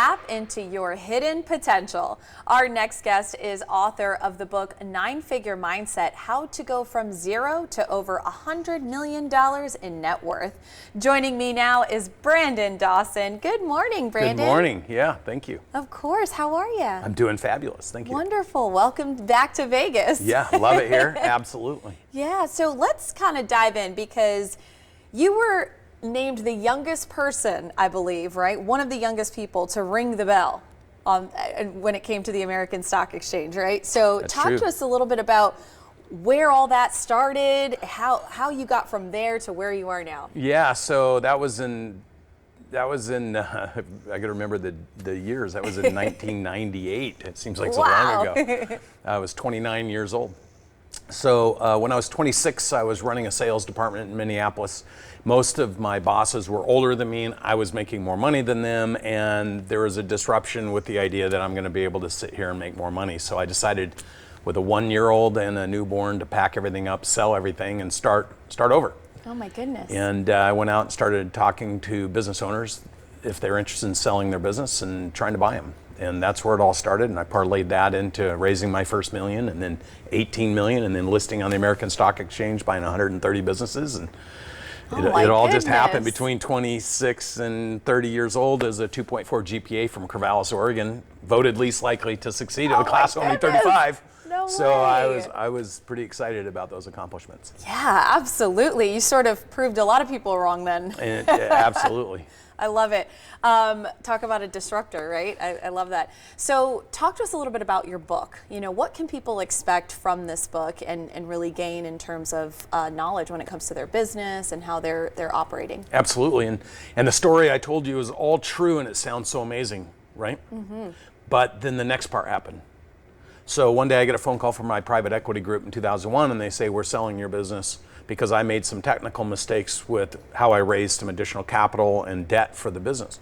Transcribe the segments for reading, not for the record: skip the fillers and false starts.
tap into your hidden potential. Our next guest is author of the book Nine-Figure Mindset: How to Go from Zero to Over $100 Million in Net Worth. Joining me now is Brandon Dawson. Good morning, Brandon. Good morning. Yeah, thank you. Of course. How are you? I'm doing fabulous. Thank you. Wonderful. Welcome back to Vegas. Yeah, love it here. Absolutely. Yeah, so let's kind of dive in, because you were named the youngest person, I believe, right? One of the youngest people to ring the bell when it came to the American Stock Exchange, right? So That's talk true. to us a little bit about where all that started, how you got from there to where you are now. Yeah, so that was in I gotta remember the years. That was in 1998. It seems like so long ago. I was 29 years old. So when I was 26, I was running a sales department in Minneapolis. Most of my bosses were older than me, and I was making more money than them, and there was a disruption with the idea that I'm gonna be able to sit here and make more money. So I decided, with a 1-year-old and a newborn, to pack everything up, sell everything, and start over. Oh my goodness. And I went out and started talking to business owners if they're interested in selling their business and trying to buy them. And that's where it all started, and I parlayed that into raising my first million, and then 18 million, and then listing on the American Stock Exchange, buying 130 businesses. And it all just happened between 26 and 30 years old as a 2.4 GPA from Corvallis, Oregon, voted least likely to succeed in a class only 35. No so way. I was pretty excited about those accomplishments. Yeah, absolutely. You sort of proved a lot of people wrong then. Absolutely. I love it. Talk about a disruptor, right? I love that. So talk to us a little bit about your book. You know, what can people expect from this book and really gain in terms of knowledge when it comes to their business and how they're operating? Absolutely. And the story I told you is all true, and it sounds so amazing, right? Mm-hmm. But then the next part happened. So one day I get a phone call from my private equity group in 2001, and they say, we're selling your business because I made some technical mistakes with how I raised some additional capital and debt for the business.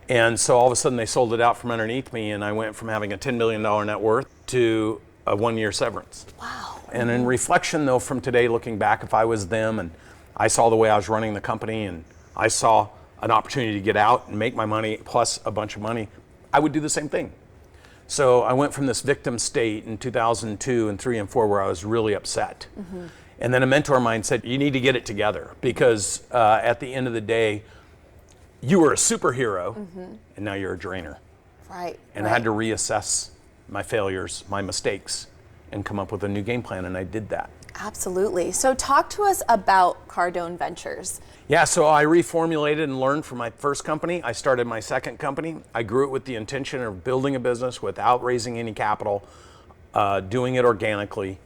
And so all of a sudden they sold it out from underneath me, and I went from having a $10 million net worth to a 1-year severance. Wow. And in reflection though, from today, looking back, if I was them and I saw the way I was running the company and I saw an opportunity to get out and make my money plus a bunch of money, I would do the same thing. So I went from this victim state in 2002 and 3 and 4 where I was really upset. Mm-hmm. And then a mentor of mine said, you need to get it together, because at the end of the day, you were a superhero, mm-hmm. and now you're a drainer. Right. And I had to reassess my failures, my mistakes, and come up with a new game plan, and I did that. Absolutely. So talk to us about Cardone Ventures. Yeah, so I reformulated and learned from my first company. I started my second company. I grew it with the intention of building a business without raising any capital, doing it organically,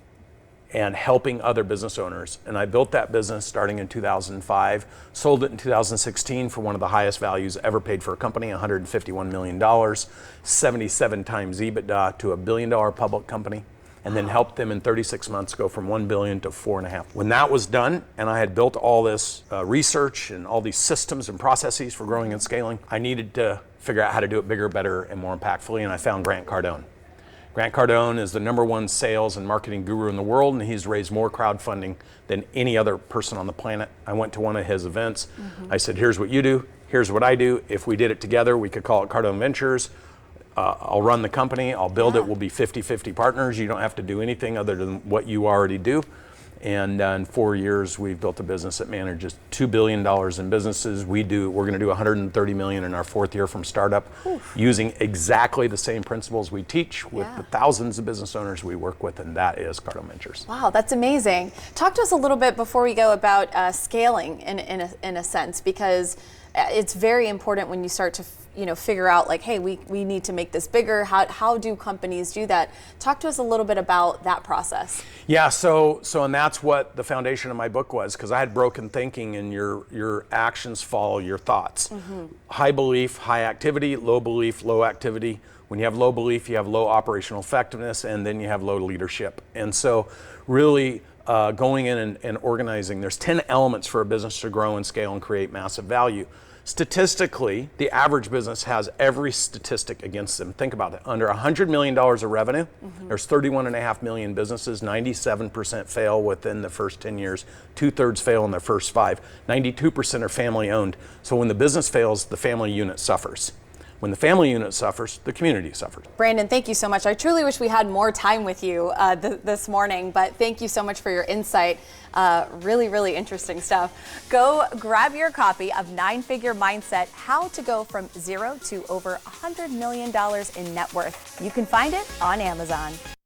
and helping other business owners. And I built that business starting in 2005, sold it in 2016 for one of the highest values ever paid for a company, $151 million, 77 times EBITDA, to $1 billion public company, and then helped them in 36 months go from 1 billion to 4.5. When that was done, and I had built all this research and all these systems and processes for growing and scaling, I needed to figure out how to do it bigger, better, and more impactfully, and I found Grant Cardone. Grant Cardone is the #1 sales and marketing guru in the world, and he's raised more crowdfunding than any other person on the planet. I went to one of his events. Mm-hmm. I said, here's what you do, here's what I do. If we did it together, we could call it Cardone Ventures. I'll run the company, I'll build it, we'll be 50-50 partners. You don't have to do anything other than what you already do. And in 4 years, we've built a business that manages $2 billion in businesses. We're going to do 130 million in our 4th year from startup, using exactly the same principles we teach with the thousands of business owners we work with, and that is Cardone Ventures. Wow, that's amazing. Talk to us a little bit before we go about scaling in a sense, because it's very important when you start to figure out, like, hey, we need to make this bigger. How do companies do that? Talk to us a little bit about that process. Yeah, so and that's what the foundation of my book was, because I had broken thinking, and your actions follow your thoughts. Mm-hmm. High belief, high activity; low belief, low activity. When you have low belief, you have low operational effectiveness, and then you have low leadership. And so really going in and organizing, there's 10 elements for a business to grow and scale and create massive value. Statistically, the average business has every statistic against them. Think about it. Under $100 million of revenue, there's 31.5 million businesses. 97% fail within the first 10 years. 2/3 fail in their first 5. 92% are family owned. So when the business fails, the family unit suffers. when the family unit suffers, the community suffers. Brandon, thank you so much. I truly wish we had more time with you this morning, but thank you so much for your insight. Really, really interesting stuff. Go grab your copy of 9-Figure Mindset, How to Go from Zero to Over $100 Million in Net Worth. You can find it on Amazon.